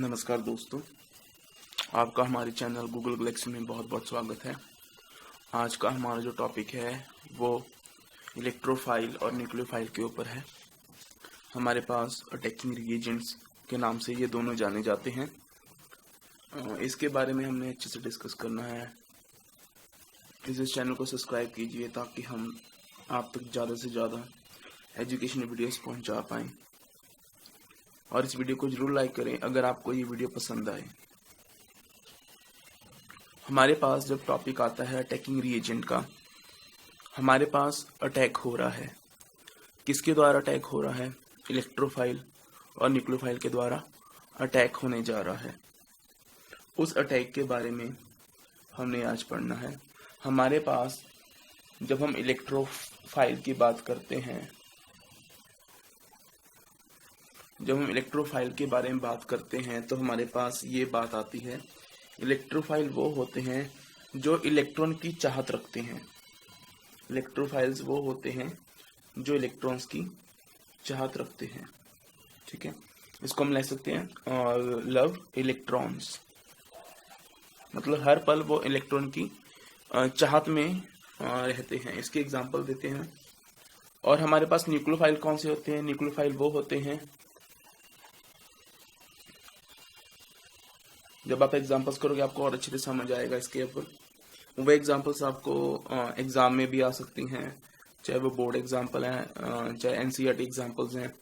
नमस्कार दोस्तों, आपका हमारे चैनल गूगल गैलेक्सी में बहुत बहुत स्वागत है। आज का हमारा जो टॉपिक है वो इलेक्ट्रोफाइल और न्यूक्लियोफाइल के ऊपर है। हमारे पास अटैकिंग रिएजेंट्स के नाम से ये दोनों जाने जाते हैं। इसके बारे में हमने अच्छे से डिस्कस करना है। प्लीज़ इस चैनल को सब्सक्राइब कीजिए ताकि हम आप तक ज़्यादा से ज़्यादा एजुकेशनल वीडियोस पहुंचा पाएँ, और इस वीडियो को जरूर लाइक करें अगर आपको ये वीडियो पसंद आए। हमारे पास जब टॉपिक आता है अटैकिंग रिएजेंट का, हमारे पास अटैक हो रहा है। किसके द्वारा अटैक हो रहा है? इलेक्ट्रोफाइल और न्यूक्लियोफाइल के द्वारा अटैक होने जा रहा है। उस अटैक के बारे में हमने आज पढ़ना है। हमारे पास जब हम इलेक्ट्रोफाइल की बात करते हैं, जब हम इलेक्ट्रोफाइल के बारे में बात करते हैं तो हमारे पास ये बात आती है, इलेक्ट्रोफाइल वो होते हैं जो इलेक्ट्रॉन की चाहत रखते हैं। इलेक्ट्रोफाइल्स वो होते हैं जो इलेक्ट्रॉन्स की चाहत रखते हैं। ठीक है, इसको हम ले सकते हैं और लव इलेक्ट्रॉन्स, मतलब हर पल वो इलेक्ट्रॉन की चाहत में रहते हैं। इसके एग्जांपल देते हैं। और हमारे पास न्यूक्लियोफाइल कौन से होते हैं? न्यूक्लियोफाइल वो होते हैं, जब आप एग्जांपल्स करोगे आपको और अच्छे से समझ आएगा इसके ऊपर। वो एग्जांपल्स आपको एग्जाम में भी आ सकती हैं, चाहे वो बोर्ड एग्जांपल हैं, चाहे एनसीईआरटी एग्जांपल्स हैं,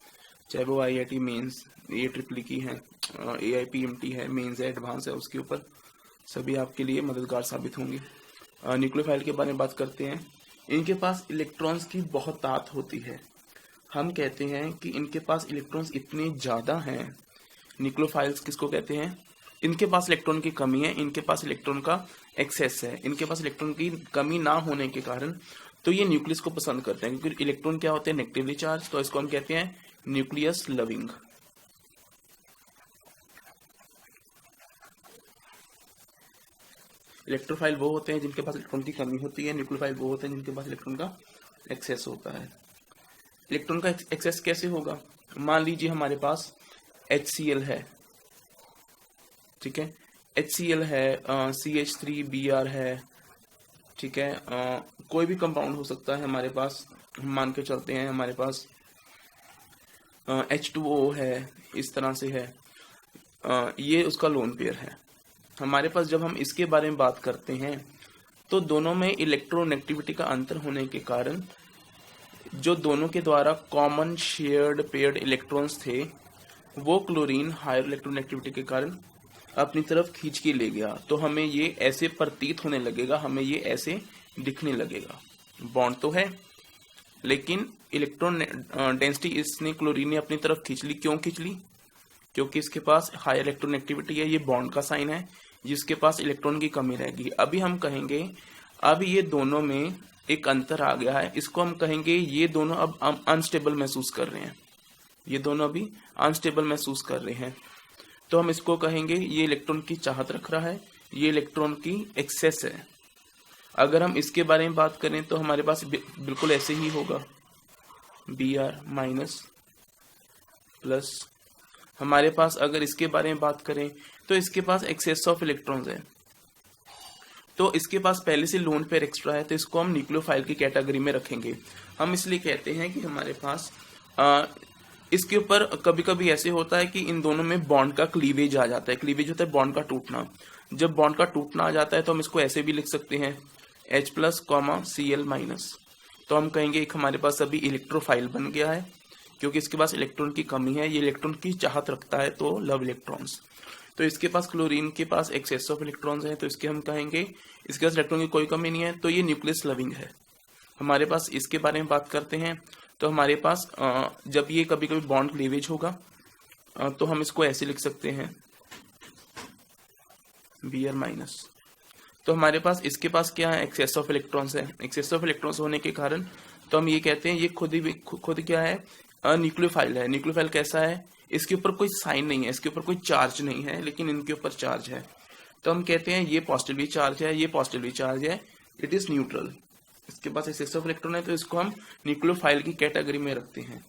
चाहे वो आईआईटी मेंस, ये ट्रिपल की हैं, एआईपीएमटी है, मेंस है, एडवांस है, उसके ऊपर सभी आपके लिए मददगार साबित होंगे। न्यूक्लियोफाइल के बारे में बात करते हैं। इनके पास इलेक्ट्रॉन्स की बहुत ताकत होती है। हम कहते हैं कि इनके पास इलेक्ट्रॉन्स इतने ज़्यादा हैं। न्यूक्लियोफाइल्स किसको कहते हैं? इनके पास इलेक्ट्रॉन की कमी है, इनके पास इलेक्ट्रॉन का एक्सेस है। इनके पास इलेक्ट्रॉन की कमी ना होने के कारण तो ये न्यूक्लियस को पसंद करते हैं, क्योंकि इलेक्ट्रॉन क्या होते हैं? Negatively charge. तो इसको हम कहते हैं न्यूक्लियस लविंग। इलेक्ट्रोफाइल वो होते हैं जिनके पास इलेक्ट्रॉन की कमी होती है। न्यूक्लियोफाइल वो होते हैं जिनके पास इलेक्ट्रॉन का एक्सेस होता है। इलेक्ट्रॉन का एक्सेस कैसे होगा? मान लीजिए हमारे पास HCl है, ठीक है, HCl है, CH3Br है, ठीक है, कोई भी कंपाउंड हो सकता है हमारे पास। हम मान के चलते हैं हमारे पास H2O है, इस तरह से है। ये उसका लोन पेयर है। हमारे पास जब हम इसके बारे में बात करते हैं तो दोनों में इलेक्ट्रोनेगेटिविटी का अंतर होने के कारण जो दोनों के द्वारा कॉमन शेयर्ड पेयर्ड इलेक्ट्रॉन्स थे, वो क्लोरीन हायर इलेक्ट्रोनेगेटिविटी के कारण अपनी तरफ खींच के ले गया। तो हमें ये ऐसे प्रतीत होने लगेगा, हमें ये ऐसे दिखने लगेगा। बॉन्ड तो है लेकिन इलेक्ट्रॉन डेंसिटी इसने क्लोरीन ने अपनी तरफ खींच ली। क्यों खींच ली? क्योंकि इसके पास हायर इलेक्ट्रोनेगेटिविटी है। ये बॉन्ड का साइन है, जिसके पास इलेक्ट्रॉन की कमी रहेगी। अभी हम कहेंगे अब ये दोनों में एक अंतर आ गया है। इसको हम कहेंगे ये दोनों अब अनस्टेबल महसूस कर रहे हैं। ये दोनों अभी अनस्टेबल महसूस कर रहे हैं। तो हम इसको कहेंगे ये इलेक्ट्रॉन की चाहत रख रहा है, ये इलेक्ट्रॉन की एक्सेस है। अगर हम इसके बारे में बात करें तो हमारे पास बिल्कुल ऐसे ही होगा, Br माइनस प्लस। हमारे पास अगर इसके बारे में बात करें तो इसके पास एक्सेस ऑफ इलेक्ट्रॉन्स है, तो इसके पास पहले से लोन पेयर एक्स्ट्रा है, तो इसको हम न्यूक्लियोफाइल की कैटेगरी में रखेंगे। हम इसलिए कहते हैं कि हमारे पास इसके ऊपर कभी कभी ऐसे होता है कि इन दोनों में बॉन्ड का क्लीवेज आ जाता है। क्लीवेज होता है बॉन्ड का टूटना। जब बॉन्ड का टूटना आ जाता है तो हम इसको ऐसे भी लिख सकते हैं H प्लस Cl माइनस। तो हम कहेंगे एक हमारे पास अभी इलेक्ट्रोफाइल बन गया है, क्योंकि इसके पास इलेक्ट्रॉन की कमी है, ये इलेक्ट्रॉन की चाहत रखता है, तो लव इलेक्ट्रॉन्स। तो इसके पास क्लोरीन के पास एक्सेस ऑफ इलेक्ट्रॉन्स है, तो इसके हम कहेंगे इसके पास इलेक्ट्रॉन की कोई कमी नहीं है, तो ये न्यूक्लियस लविंग है। हमारे पास इसके बारे में बात करते हैं तो हमारे पास जब ये कभी कभी बॉन्ड क्लीवेज होगा तो हम इसको ऐसे लिख सकते हैं Br माइनस। तो हमारे पास इसके पास क्या है? एक्सेस ऑफ इलेक्ट्रॉन्स है। एक्सेस ऑफ इलेक्ट्रॉन्स होने के कारण तो हम ये कहते हैं ये खुद क्या है? न्यूक्लियोफाइल है। न्यूक्लियोफाइल कैसा है? इसके ऊपर कोई साइन नहीं है, इसके ऊपर कोई चार्ज नहीं है, लेकिन इनके ऊपर चार्ज है। तो हम कहते हैं ये पॉजिटिवली चार्ज है, ये पॉजिटिवली चार्ज है, इट इज न्यूट्रल। इसके पास एक्सेस ऑफ इलेक्ट्रॉन है, तो इसको हम न्यूक्लियोफाइल की कैटेगरी में रखते हैं।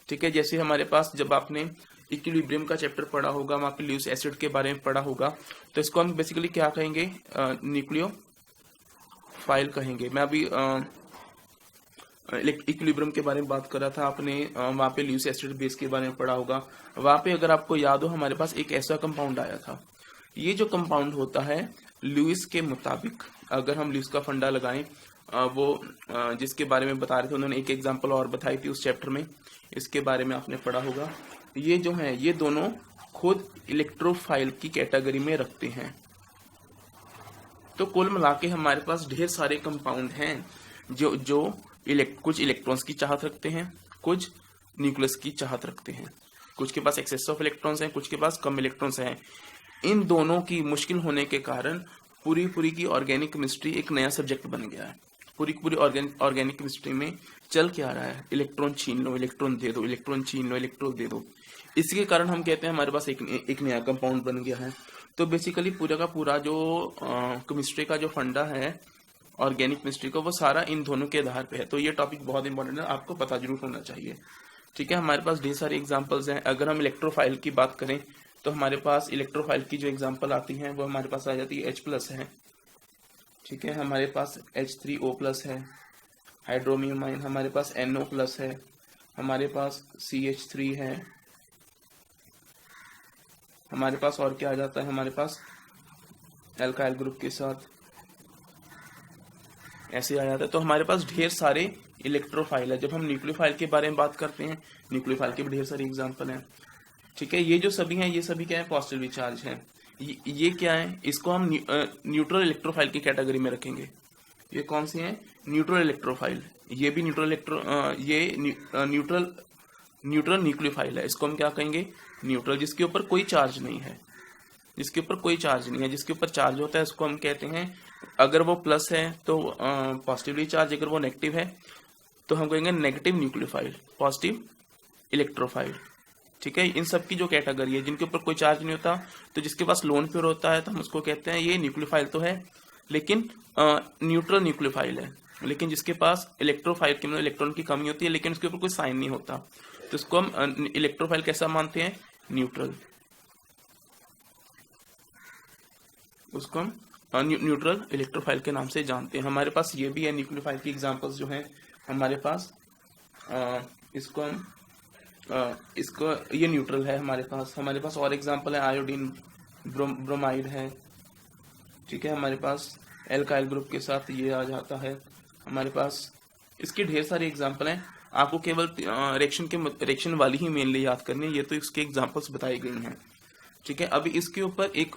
ठीक है, जैसे हमारे पास जब आपने इक्विलिब्रियम का चैप्टर पढ़ा होगा, वहाँ पे ल्यूइस एसिड के बारे में पढ़ा होगा। तो इसको हम बेसिकली क्या कहेंगे, न्यूक्लियोफाइल कहेंगे। मैं अभी इक्विलिब्रियम के बारे में बात कर रहा था, आपने वहाँ पे ल्यूइस एसिड बेस के बारे में पढ़ा होगा। वहाँ पे अगर आपको याद हो, हमारे पास एक ऐसा कंपाउंड आया था। ये जो कंपाउंड होता है ल्यूइस के मुताबिक, अगर हम ल्यूइस का फंडा लगाएं, वो जिसके बारे में बता रहे थे, उन्होंने एक एग्जांपल और बताई थी उस चैप्टर में, इसके बारे में आपने पढ़ा होगा। ये जो है ये दोनों खुद इलेक्ट्रोफाइल की कैटेगरी में रखते हैं। तो कुल मिला के हमारे पास ढेर सारे कंपाउंड हैं जो कुछ इलेक्ट्रॉन्स की चाहत रखते हैं, कुछ न्यूक्लियस की चाहत रखते हैं, कुछ के पास एक्सेस ऑफ इलेक्ट्रॉन्स हैं, कुछ के पास कम इलेक्ट्रॉन्स हैं। इन दोनों की मुश्किल होने के कारण पूरी की ऑर्गेनिक केमिस्ट्री एक नया सब्जेक्ट बन गया है। पूरी ऑर्गेनिक केमिस्ट्री में चल क्या रहा है, इलेक्ट्रॉन छीन लो, इलेक्ट्रॉन दे दो, इलेक्ट्रॉन छीन लो, इलेक्ट्रॉन दे दो। इसके कारण हम कहते हैं हमारे पास एक नया कंपाउंड बन गया है। तो बेसिकली पूरा का पूरा जो केमिस्ट्री का जो फंडा है ऑर्गेनिक केमिस्ट्री को, वो सारा इन दोनों के आधार पे है। तो ये टॉपिक बहुत इंपॉर्टेंट है, आपको पता जरूर होना चाहिए। ठीक है, हमारे पास ढेर सारे एग्जांपल्स हैं। अगर हम इलेक्ट्रोफाइल की बात करें तो हमारे पास इलेक्ट्रोफाइल की जो एग्जांपल आती हैं वो हमारे पास आ जाती है H+ है। ठीक है, हमारे पास H3O+ है, हाइड्रोमियम आयन, हमारे पास NO+ है, हमारे पास CH3 है, हमारे पास और क्या आ जाता है, हमारे पास एल्काइल ग्रुप के साथ ऐसे आ जाता है। तो हमारे पास ढेर सारे इलेक्ट्रोफाइल है। जब हम न्यूक्लियोफाइल के बारे में बात करते हैं, न्यूक्लियोफाइल के भी ढेर सारे एग्जांपल हैं। ठीक है, ये जो सभी हैं ये सभी क्या है, पॉजिटिवली चार्ज हैं। ये क्या है, इसको हम न्यूट्रल इलेक्ट्रोफाइल की कैटेगरी में रखेंगे। ये कौन सी है, न्यूट्रल इलेक्ट्रोफाइल। ये भी न्यूट्रल न्यूक्लियोफाइल है। इसको हम क्या कहेंगे, न्यूट्रल, जिसके ऊपर कोई चार्ज नहीं है, जिसके ऊपर कोई चार्ज नहीं है। जिसके ऊपर चार्ज होता है उसको हम कहते हैं, अगर वो प्लस है तो पॉजिटिवली चार्ज, अगर वो नेगेटिव है तो हम कहेंगे नेगेटिव न्यूक्लियोफाइल, पॉजिटिव इलेक्ट्रोफाइल। ठीक है, इन सब की जो कैटेगरी है, जिनके ऊपर कोई चार्ज नहीं होता, तो जिसके पास लोन पेयर होता है तो हम उसको कहते हैं ये न्यूक्लियोफाइल तो है लेकिन न्यूट्रल न्यूक्लियोफाइल है। लेकिन जिसके पास इलेक्ट्रोफाइल की, मतलब इलेक्ट्रॉन की कमी होती है लेकिन उसके ऊपर कोई साइन नहीं होता, तो इसको हम इलेक्ट्रोफाइल कैसा मानते हैं, न्यूट्रल। उसको हम न्यूट्रल इलेक्ट्रोफाइल के नाम से जानते हैं। हमारे पास ये भी है न्यूक्लियोफाइल की एग्जांपल्स जो हैं हमारे पास। इसको ये न्यूट्रल है हमारे पास और एग्जांपल है आयोडीन, ब्रोमाइड है। ठीक है, हमारे पास एल्काइल ग्रुप के साथ ये आ जाता है। हमारे पास इसके ढेर सारे एग्जांपल हैं। आपको केवल रिएक्शन वाली ही मेनली याद करनी है, ये तो इसके एग्जांपल्स बताई गई हैं। ठीक है, अभी इसके ऊपर एक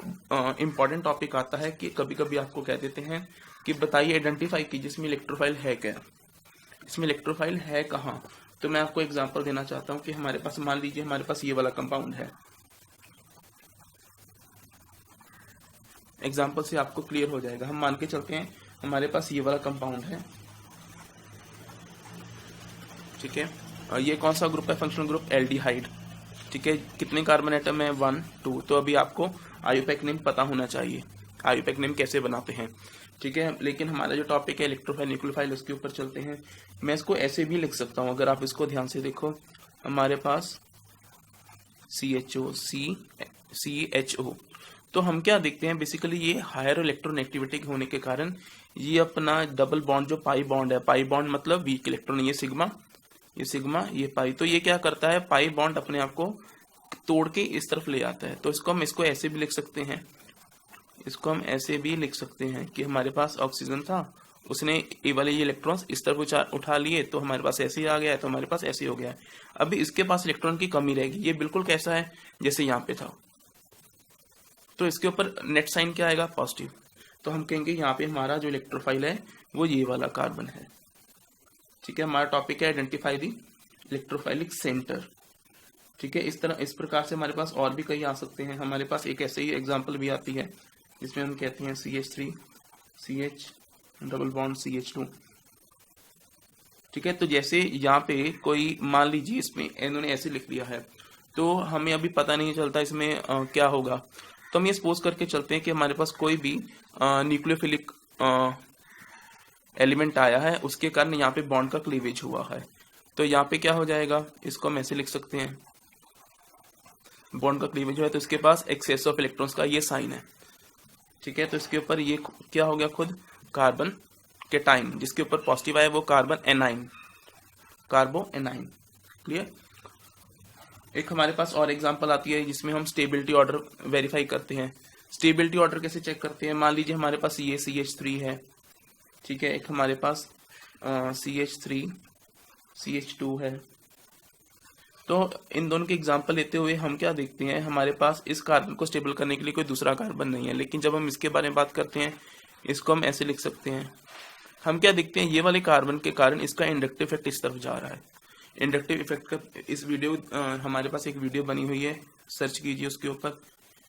इम्पॉर्टेंट टॉपिक आता है कि कभी कभी आपको कह देते हैं कि बताइए आइडेंटिफाई कीजिए इसमें इलेक्ट्रोफाइल है क्या, इसमें इलेक्ट्रोफाइल है कहाँ। तो मैं आपको एग्जांपल देना चाहता हूँ कि हमारे पास, मान लीजिए हमारे पास ये वाला कंपाउंड है। एग्जांपल से आपको क्लियर हो जाएगा। हम मान के चलते हैं हमारे पास ये वाला कंपाउंड है। ठीक है, ये कौन सा ग्रुप है, फंक्शनल ग्रुप एल्डिहाइड। ठीक है, कितने कार्बन एटम है, 1 2। तो अभी आपको आईयूपैक नेम पता होना चाहिए, आईयूपैक नेम कैसे बनाते हैं। ठीक है, लेकिन हमारा जो टॉपिक है इलेक्ट्रोफाइल न्यूक्लियोफाइल, उसके ऊपर चलते हैं। मैं इसको ऐसे भी लिख सकता हूँ, अगर आप इसको ध्यान से देखो। हमारे पास CHO, तो हम क्या देखते हैं, बेसिकली ये हायर इलेक्ट्रोनेगेटिविटी होने के कारण ये अपना डबल बॉन्ड, जो पाई बॉन्ड है, पाई बॉन्ड मतलब वीक इलेक्ट्रॉन, ये सिग्मा, ये पाई, तो ये क्या करता है, पाई बॉन्ड अपने आप को तोड़ के इस तरफ ले आता है। तो हम इसको ऐसे भी लिख सकते हैं, कि हमारे पास ऑक्सीजन था, उसने ये वाले ये इलेक्ट्रॉन्स इस तरफ उठा लिए, तो हमारे पास ऐसे ही आ गया है, तो हमारे पास ऐसे ही हो गया है। अभी इसके पास इलेक्ट्रॉन की कमी रहेगी, ये बिल्कुल कैसा है जैसे यहाँ पे था, तो इसके ऊपर नेट साइन क्या आएगा, पॉजिटिव। तो हम कहेंगे यहाँ पे हमारा जो इलेक्ट्रोफाइल है वो ये वाला कार्बन है। ठीक है, हमारा टॉपिक है आइडेंटिफाई दी इलेक्ट्रोफाइलिक सेंटर। ठीक है, इस प्रकार से हमारे पास और भी कई आ सकते हैं। हमारे पास एक ऐसे ही एग्जांपल भी आती है जिसमें हम कहते हैं CH3 CH double bond CH2। ठीक है, तो जैसे यहाँ पे कोई, मान लीजिए इसमें इन्होंने ऐसे लिख दिया है, तो हमें अभी पता नहीं चलता इसमें क्या होगा। तो हम ये सपोज करके चलते हैं कि हमारे पास कोई भी न्यूक्लियोफिलिक एलिमेंट आया है, उसके कारण यहाँ पे बॉन्ड का क्लीवेज हुआ है। तो यहाँ पे क्या हो जाएगा, इसको हम ऐसे लिख सकते हैं बॉन्ड का क्लीवेज है तो इसके पास एक्सेस ऑफ इलेक्ट्रॉन्स का ये साइन है, ठीक है। तो इसके ऊपर ये क्या हो गया, खुद कार्बन कैटाइन, जिसके ऊपर पॉजिटिव आया वो कार्बन एनाइन, कार्बो एनाइन। क्लियर। एक हमारे पास और एग्जांपल आती है जिसमें हम स्टेबिलिटी ऑर्डर वेरीफाई करते हैं। स्टेबिलिटी ऑर्डर कैसे चेक करते हैं, मान लीजिए हमारे पास ये CH3 है, ठीक है, एक हमारे पास CH3 CH2 है। तो इन दोनों के एग्जांपल लेते हुए हम क्या देखते हैं, हमारे पास इस कार्बन को स्टेबल करने के लिए कोई दूसरा कार्बन नहीं है, लेकिन जब हम इसके बारे में बात करते हैं इसको हम ऐसे लिख सकते हैं। हम क्या देखते हैं, ये वाले कार्बन के कारण इसका इंडक्टिव इफेक्ट इस तरफ जा रहा है। इंडक्टिव इफेक्ट का इस वीडियो हमारे पास एक वीडियो बनी हुई है, सर्च कीजिए उसके ऊपर,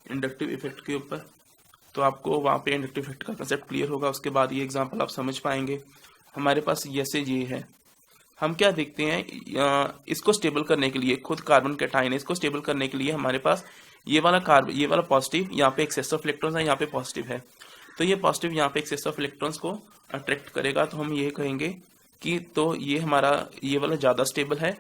इंडक्टिव इफेक्ट के ऊपर, तो आपको वहाँ पे इंडक्टिव इफेक्ट का कंसेप्ट क्लियर होगा। उसके बाद ये एग्जांपल आप समझ पाएंगे। हमारे पास जैसे ये है, हम क्या देखते हैं, इसको स्टेबल करने के लिए, खुद कार्बन कैटाइन है, इसको स्टेबल करने के लिए हमारे पास ये वाला पॉजिटिव, यहाँ पे एक्सेस ऑफ इलेक्ट्रॉन्स है, यहाँ पे पॉजिटिव है, तो ये पॉजिटिव यहाँ पे एक्सेस ऑफ इलेक्ट्रॉन्स को अट्रैक्ट करेगा। तो हम ये कहेंगे कि तो ये हमारा ये वाला ज़्यादा स्टेबल है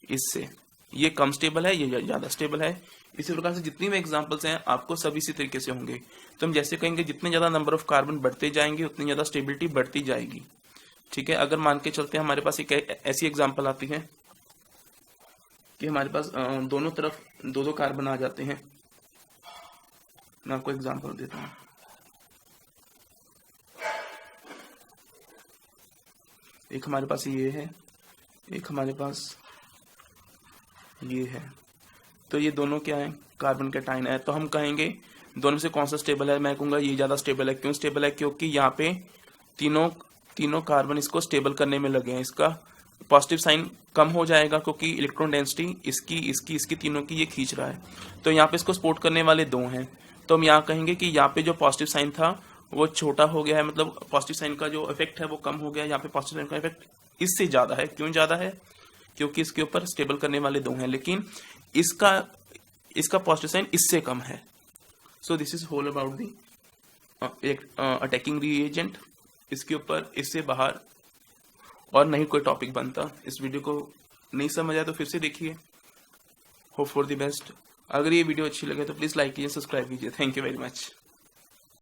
इससे, ये कम स्टेबल है, ये ज़्यादा स्टेबल है। इसी प्रकार से जितनी भी एग्जांपल्स हैं आपको सभी इसी तरीके से होंगे। तो हम जैसे कहेंगे जितने ज़्यादा नंबर ऑफ कार्बन बढ़ते जाएंगे उतनी ज़्यादा स्टेबिलिटी बढ़ती जाएगी, ठीक है। अगर मान के चलते हैं हमारे पास एक ऐसी एग्जांपल आती है कि हमारे पास दोनों तरफ दो कार्बन आ जाते हैं। मैं आपको एग्जांपल देता हूँ। एक हमारे पास ये है, एक हमारे पास ये है, तो ये दोनों क्या है, कार्बन कैटाइन है। तो हम कहेंगे दोनों से कौन सा स्टेबल है, मैं कहूँगा ये ज़्यादा स्टेबल है। क्यों स्टेबल है, क्योंकि यहाँ पे तीनों कार्बन इसको स्टेबल करने में लगे हैं। इसका पॉजिटिव साइन कम हो जाएगा क्योंकि इलेक्ट्रॉन डेंसिटी इसकी तीनों की ये खींच रहा है। तो यहाँ पे इसको सपोर्ट करने वाले दो हैं, तो हम यहाँ कहेंगे कि यहाँ पे जो पॉजिटिव साइन था वो छोटा हो गया है, मतलब पॉजिटिव साइन का जो इफेक्ट है वो कम हो गया है। यहाँ पे पॉजिटिव साइन का इफेक्ट इससे ज़्यादा है। क्यों ज़्यादा है, क्योंकि इसके ऊपर स्टेबल करने वाले दो हैं, लेकिन इसका पॉजिटिव साइन इससे कम है। So this is whole about the attacking reagent. इसके ऊपर इससे बाहर और नहीं कोई टॉपिक बनता। इस वीडियो को नहीं समझ आया तो फिर से देखिए। Hope for the best. अगर ये वीडियो अच्छी लगे तो प्लीज़ लाइक कीजिए, सब्सक्राइब कीजिए। Thank you very much.